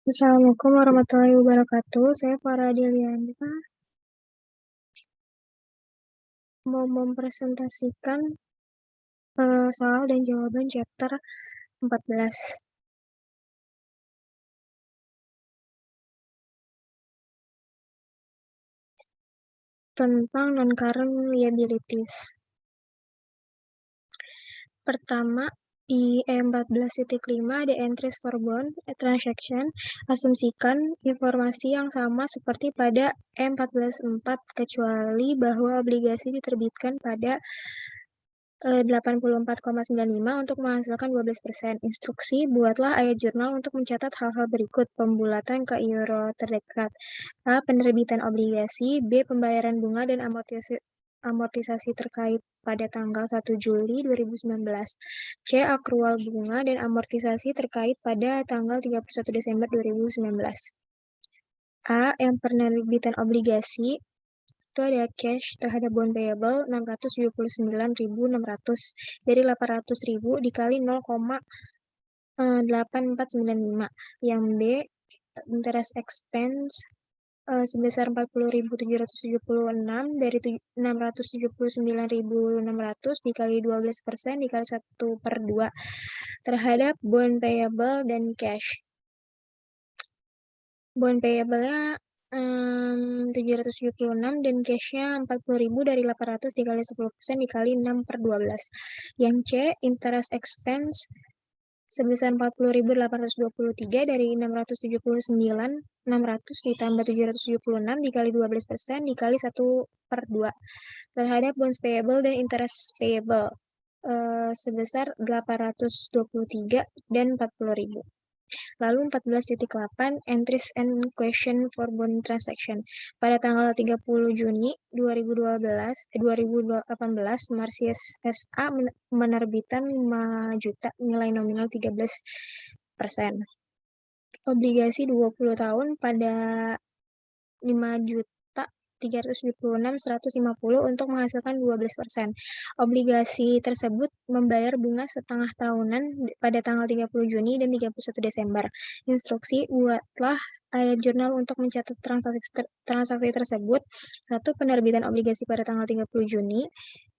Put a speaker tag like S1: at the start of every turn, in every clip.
S1: Assalamualaikum warahmatullahi wabarakatuh. Saya Farah Deliana mau mempresentasikan soal dan jawaban chapter 14 tentang non-current liabilities. Pertama, di E14.5 ada entries for bond transaction. Asumsikan informasi yang sama seperti pada E14.4 kecuali bahwa obligasi diterbitkan pada 84,95 untuk menghasilkan 12%. Instruksi, buatlah ayat jurnal untuk mencatat hal-hal berikut. Pembulatan ke euro terdekat. A. Penerbitan obligasi. B. Pembayaran bunga dan amortisasi terkait pada tanggal 1 Juli 2019. C. Akrual bunga dan amortisasi terkait pada tanggal 31 Desember 2019. A. Yang penerbitan obligasi itu ada cash terhadap bond payable 679.600 dari 800.000 dikali 0,8495. Yang B, interest expense sebesar 40.776 dari 679.600 dikali 12% dikali 1/2 terhadap bond payable dan cash. Bond payable-nya 776 dan cash-nya 40.000 dari 800 dikali 10% dikali 6/12. Yang C, interest expense sebesar 40.823 dari 679.600 ditambah 776 dikali 12% dikali 1/2 terhadap bonds payable dan interest payable sebesar 823 dan 40.000. Lalu 14.8 entries and question for bond transaction. Pada tanggal 30 Juni 2018, Marsies SA menerbitkan 5 juta nilai nominal 13%. Obligasi 20 tahun pada 5.376.150 untuk menghasilkan 12%. Obligasi tersebut membayar bunga setengah tahunan pada tanggal 30 Juni dan 31 Desember. Instruksi, buatlah ayat jurnal untuk mencatat transaksi tersebut. 1. Penerbitan obligasi pada tanggal 30 Juni.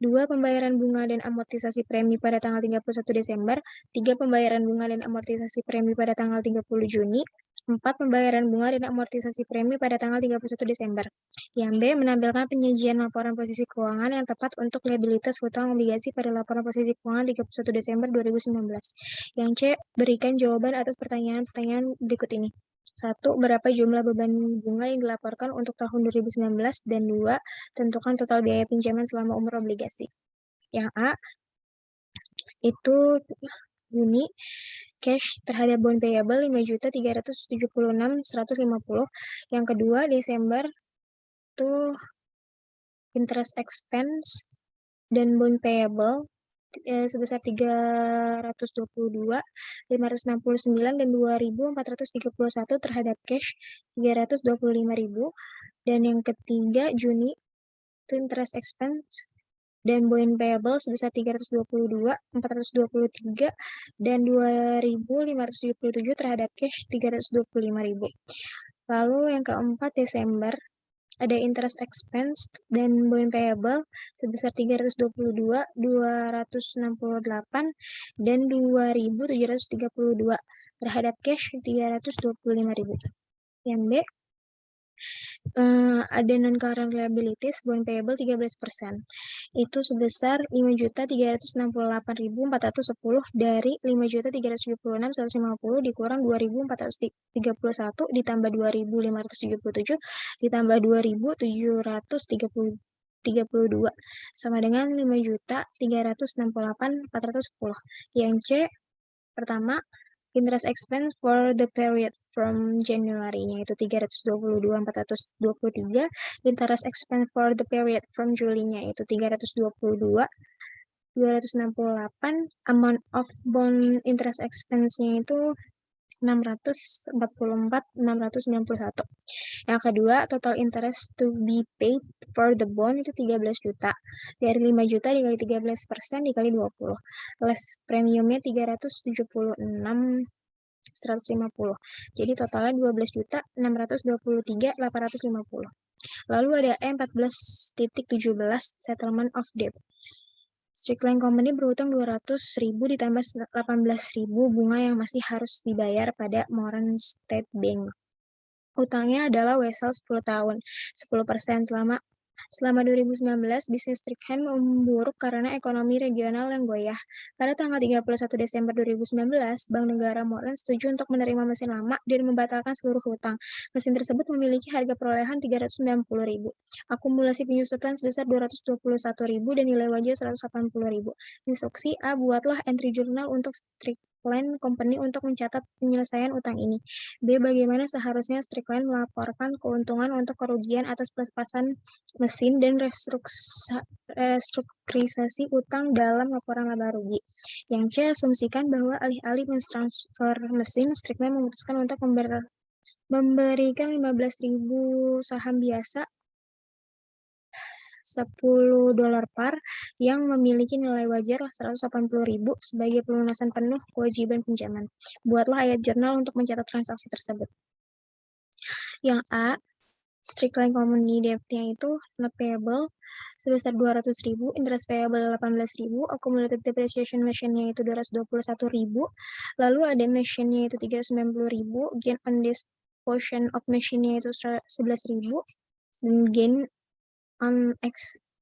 S1: 2. Pembayaran bunga dan amortisasi premi pada tanggal 31 Desember. 3. Pembayaran bunga dan amortisasi premi pada tanggal 30 Juni. 4. Pembayaran bunga dan amortisasi premi pada tanggal 31 Desember. Yang B. Menampilkan penyajian laporan posisi keuangan yang tepat untuk liabilitas hutang obligasi pada laporan posisi keuangan 31 Desember 2019. Yang C. Berikan jawaban atas pertanyaan-pertanyaan berikut ini. 1. Berapa jumlah beban bunga yang dilaporkan untuk tahun 2019? Dan 2. Tentukan total biaya pinjaman selama umur obligasi. Yang A. Itu Juni, cash terhadap bond payable 5.376.150. Yang kedua, Desember itu interest expense dan bond payable sebesar 322, 569 dan 2.431 terhadap cash 325.000. Dan yang ketiga, Juni itu interest expense dan bond payable sebesar 322, 423 dan 2.577 terhadap cash 325.000. Lalu yang keempat, Desember ada interest expense dan bond payable sebesar 322, 268 dan 2.732 terhadap cash 325.000. Yang B, ada non-current liabilities bond payable 13%. Itu sebesar 5.368.410 dari 5.376.150 dikurang 2.431 ditambah 2.577 ditambah 2.732 sama dengan 5.368.410. Yang C, pertama, interest expense for the period from January, yaitu 322.423. Interest expense for the period from July-nya, yaitu 322.268. Amount of bond interest expense-nya itu 644.691. Yang kedua, total interest to be paid for the bond itu 13 juta. Dari 5 juta dikali 13% dikali 20. Less premiumnya 376 150. Jadi totalnya 12.623.850. Lalu ada E14.17 settlement of debt. Strickland Company berutang 200.000 ditambah 18.000 bunga yang masih harus dibayar pada Moran State Bank. Utangnya adalah Wesel 10 tahun, 10% selama 2019, bisnis Strickland memburuk karena ekonomi regional yang goyah. Pada tanggal 31 Desember 2019, Bank Negara Moran setuju untuk menerima mesin lama dan membatalkan seluruh hutang. Mesin tersebut memiliki harga perolehan 390.000, akumulasi penyusutan sebesar 221.000 dan nilai wajar 180.000. Instruksi A, buatlah entry jurnal untuk Strickland Company untuk mencatat penyelesaian utang ini. B, bagaimana seharusnya Strickland melaporkan keuntungan untuk kerugian atas pelepasan mesin dan restrukturisasi utang dalam laporan laba rugi. Yang C, asumsikan bahwa alih-alih mentransfer mesin, Strickland memutuskan untuk memberikan 15.000 saham biasa $10 par yang memiliki nilai wajar 180.000 sebagai pelunasan penuh kewajiban pinjaman. Buatlah ayat jurnal untuk mencatat transaksi tersebut. Yang A, Strickland Company debt-nya itu not payable sebesar 200.000, interest payable 18.000, accumulated depreciation machine-nya itu 221.000, lalu ada machine-nya itu 390.000, gain on disposition of machine-nya itu 11.000, dan gain on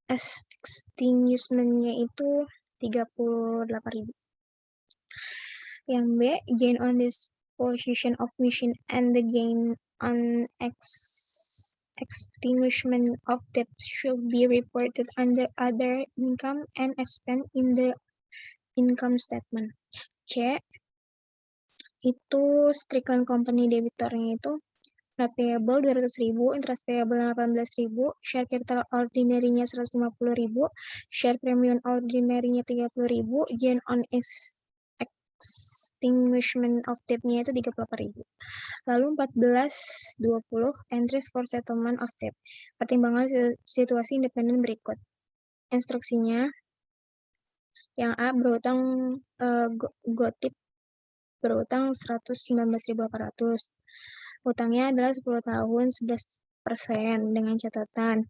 S1: extinguishment-nya itu 38.000. Yang B, gain on disposition of machine and the gain on extinguishment of debt should be reported under other income and expense in the income statement. C, itu Strickland Company debitornya itu not payable 200.000, interest payable 18.000, share capital ordinary-nya 150.000, share premium ordinary-nya 30.000, gain on extinguishment of debt-nya itu 38.000. Lalu 14.20, entries for settlement of debt. Pertimbangan situasi independen berikut. Instruksinya, yang A, berutang Gotip berutang 119.800. Utangnya adalah 10 tahun, 11% dengan catatan.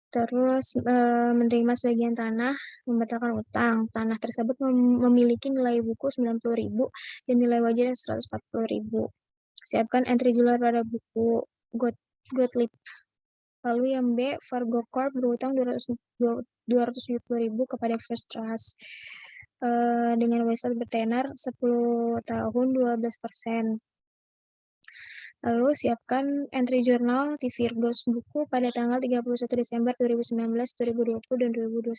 S1: Terus menerima sebagian tanah, membatalkan utang. Tanah tersebut memiliki nilai buku 90.000 dan nilai wajar 140.000. Siapkan entry jurnal pada buku Gottlieb. Lalu yang B, Fargo Corp berutang 270.000 kepada First Trust dengan website bertenar 10 tahun 12%. Lalu siapkan entry jurnal di Virgos buku pada tanggal 31 Desember 2019, 2020, dan 2021.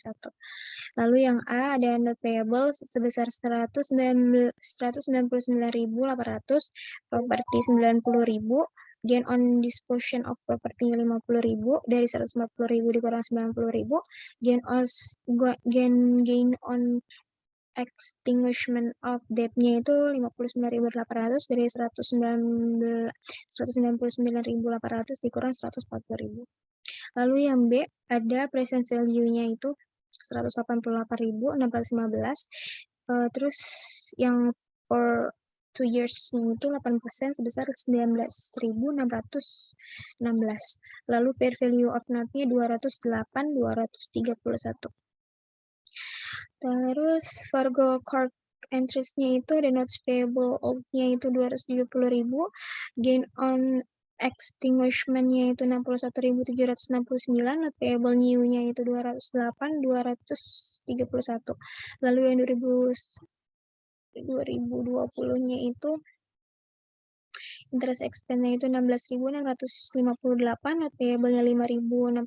S1: Lalu yang A ada not payable sebesar 199.800, properti 90.000, gain on disposition of property 50.000, dari 140.000 dikurang 90.000, gain on extinguishment of debt-nya itu 59.800, dari 199.800 dikurang 140.000. Lalu yang B ada present value-nya itu 188.615, terus yang for 2 years-nya itu 8% sebesar 19.616. Lalu fair value of note-nya 208.231. Terus Fargo Corp entries-nya itu ada notes payable old-nya itu 270.000, gain on extinguishment-nya itu 61.769, not payable new-nya itu 208.231. Lalu yang 2020-nya itu interest expense-nya itu 16.658, not payable-nya 5.658,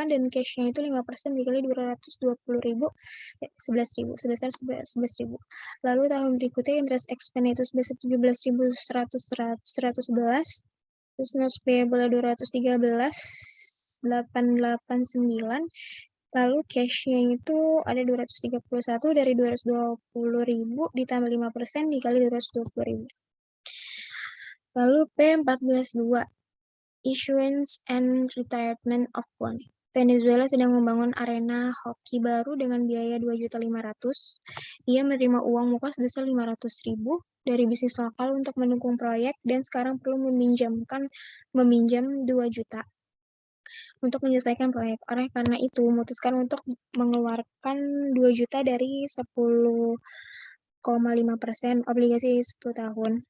S1: dan cash-nya itu 5% dikali 220.000, 11.000, sebesar 11.000. Lalu tahun berikutnya interest expense itu sebesar 17.111, terus not payable 213.889, lalu cash-nya itu ada 231, dari 220.000 ditambah 5% dikali 220.000. Lalu P14.2, issuance and retirement of bond. Venezuela sedang membangun arena hoki baru dengan biaya 2.500.000. Ia menerima uang muka sebesar 500.000 dari bisnis lokal untuk mendukung proyek dan sekarang perlu meminjam 2 juta untuk menyelesaikan proyek. Oleh karena itu, memutuskan untuk mengeluarkan 2 juta dari 10,5% obligasi 10 tahun.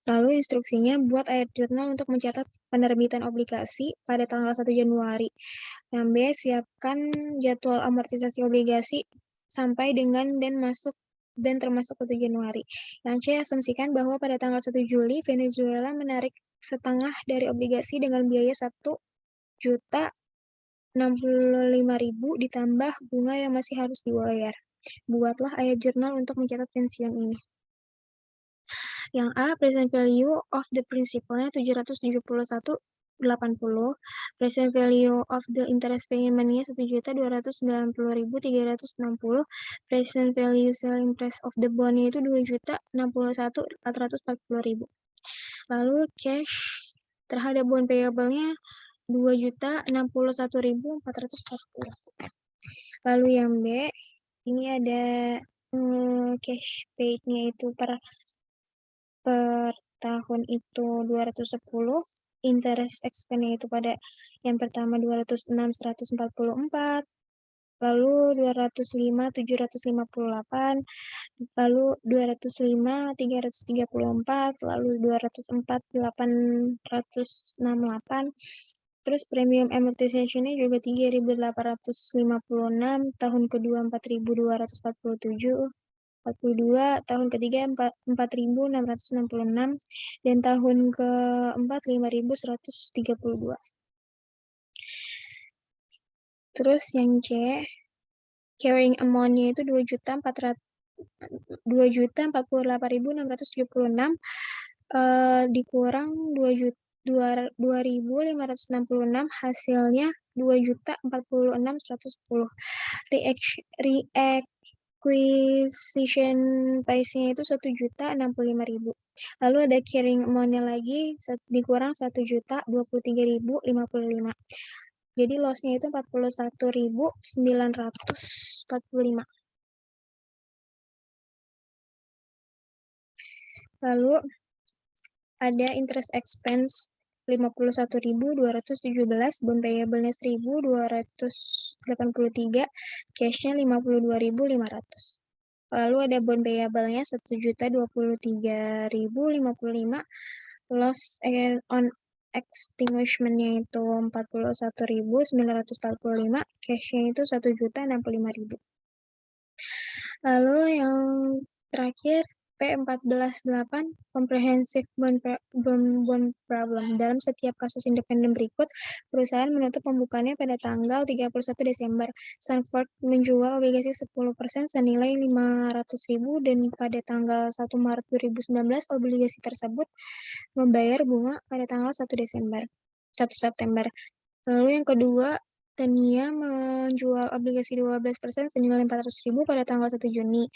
S1: Lalu instruksinya buat air jurnal untuk mencatat penerbitan obligasi pada tanggal 1 Januari. Yang B, siapkan jadwal amortisasi obligasi sampai dengan dan termasuk 1 Januari. Yang C, asumsikan bahwa pada tanggal 1 Juli Venezuela menarik setengah dari obligasi dengan biaya 1.065.000 ditambah bunga yang masih harus dibayar. Buatlah ayat jurnal untuk mencatat pensiun ini. Yang A, present value of the principal-nya 771,80. Present value of the interest payment-nya 1.290.360. Present value selling price of the bond-nya itu 2.061.440.000. Lalu cash terhadap bond payable-nya 2.061.440. Lalu yang B, ini ada cash paid-nya itu per tahun itu 210, interest expense-nya itu pada yang pertama 206.144, lalu 205 758, lalu 205 334, lalu 204 868. Terus premium amortization-nya juga 3.856, tahun kedua 4.247, 42, tahun ketiga 4.666, dan tahun keempat 5.132. Terus yang C, carrying amount-nya itu 2.048.676 dikurang 2.566, hasilnya 2.046.110. Reacquisition price-nya itu 1.065.000. Lalu ada carrying amount-nya lagi dikurang 1.023.055. Jadi loss-nya itu 41.945. Lalu ada interest expense 51.217, bond payable-nya 1.283, cash-nya 52.500. Lalu ada bond payable-nya 1.023.055, loss on extinguishment-nya itu 41.945, cash-nya itu 1.065.000. Lalu yang terakhir P14.8, comprehensive bond problem. Dalam setiap kasus independen berikut, perusahaan menutup pembukaannya pada tanggal 31 Desember. Sanford menjual obligasi 10% senilai 500.000 dan pada tanggal 1 Maret 2019 obligasi tersebut membayar bunga pada tanggal 1 September. Lalu yang kedua, Tania menjual obligasi 12% senilai 400.000 pada tanggal 1 Juni.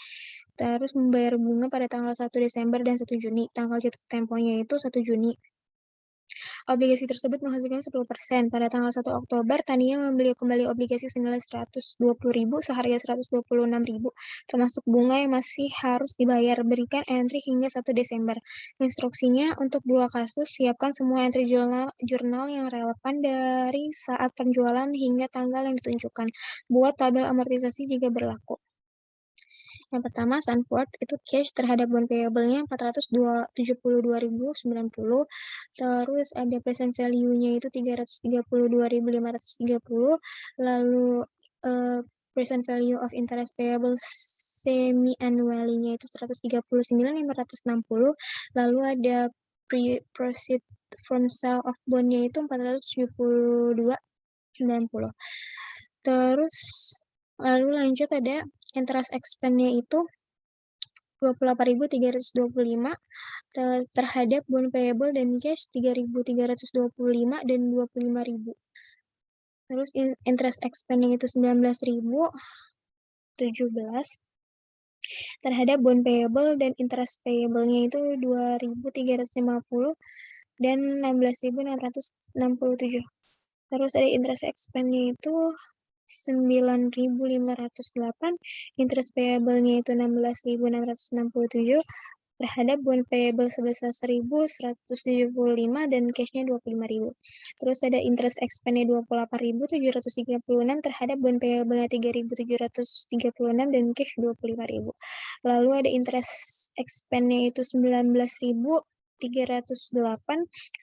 S1: Terus membayar bunga pada tanggal 1 Desember dan 1 Juni. Tanggal jatuh temponya itu 1 Juni. Obligasi tersebut menghasilkan 10%. Pada tanggal 1 Oktober, Tania membeli kembali obligasi senilai 120.000 seharga 126.000, termasuk bunga yang masih harus dibayar. Berikan entry hingga 1 Desember. Instruksinya untuk 2 kasus, siapkan semua entry jurnal yang relevan dari saat penjualan hingga tanggal yang ditunjukkan. Buat tabel amortisasi jika berlaku. Yang pertama, Sanford itu cash terhadap bond payable-nya 472.090. Terus ada present value-nya itu 332.530. Lalu present value of interest payable semi-annually-nya itu 139.560. Lalu ada proceed from sale of bond-nya itu 472.90. Terus lalu lanjut ada interest expense-nya itu 28.325 terhadap bond payable dan cash 3.325 dan 25.000. Terus interest expense-nya itu 19.017 terhadap bond payable dan interest payable-nya itu 2.350 dan 16.667. Terus ada interest expense-nya itu 9.508, interest payable-nya itu 16.667 terhadap bond payable sebesar 1.175 dan cash-nya 25.000. Terus ada interest expense-nya 28.736 terhadap bond payable-nya 3.736 dan cash 25.000. Lalu ada interest expense-nya itu 19.308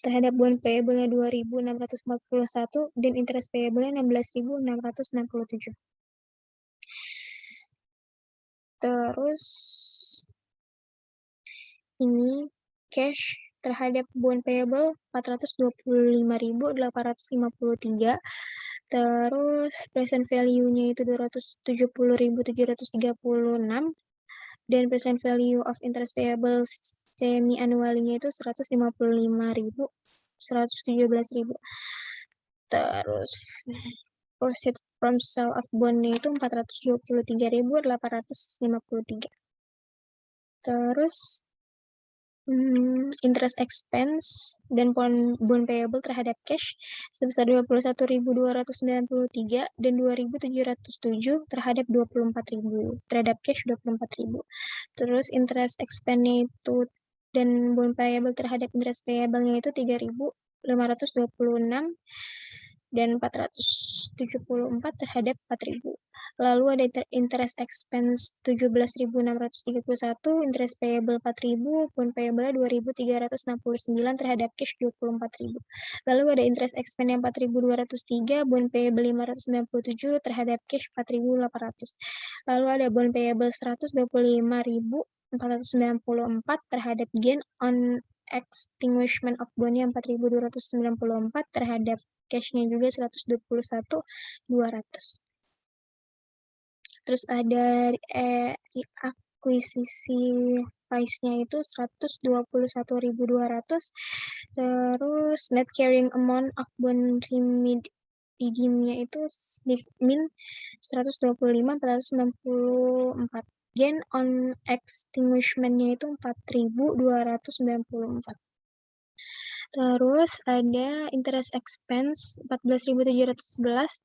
S1: terhadap bond payable-nya 2.641 dan interest payable-nya 16.667. Terus ini cash terhadap bond payable 425.853. Terus present value-nya itu 270.736 dan present value of interest payable semi annually-nya itu 155.117.000. Terus proceed from sale of bond-nya itu 423.853. Terus interest expense dan bond payable terhadap cash sebesar 21.293 dan 2.707 terhadap 24.000 terhadap cash 24.000. Terus interest expense-nya itu dan bond payable terhadap interest payable-nya itu 3.526 dan 474 terhadap 4.000. Lalu ada interest expense 17.631, interest payable 4.000, bond payable 2.369 terhadap cash 24.000. Lalu ada interest expense yang 4.203, bond payable 597 terhadap cash 4.800. Lalu ada bond payable 125.494 terhadap gain on extinguishment of bond-nya 4.294 terhadap cash-nya juga 121.200. Terus ada akuisisi price-nya itu 121.200. Terus net carrying amount of bond redeem-nya itu min 125.464. Gain on extinguishment-nya itu 4.294. Terus ada interest expense 14.711,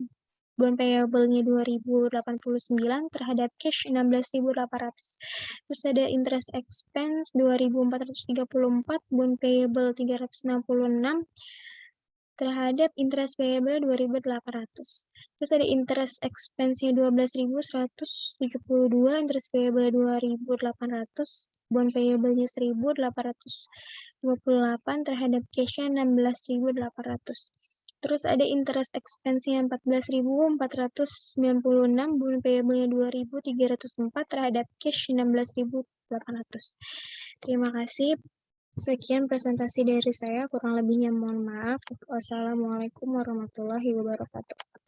S1: bond payable-nya 2.089 terhadap cash 16.800. Terus ada interest expense 2.434, bond payable 366 terhadap interest payable 2.800. Terus ada interest expense-nya 12.172, interest payable 2.800, bond payable-nya 1.828 terhadap cash-nya 16.800. Terus ada interest expense-nya 14.496, bond payable-nya 2.304 terhadap cash 16.800. Terima kasih. Sekian presentasi dari saya, kurang lebihnya mohon maaf. Wassalamualaikum warahmatullahi wabarakatuh.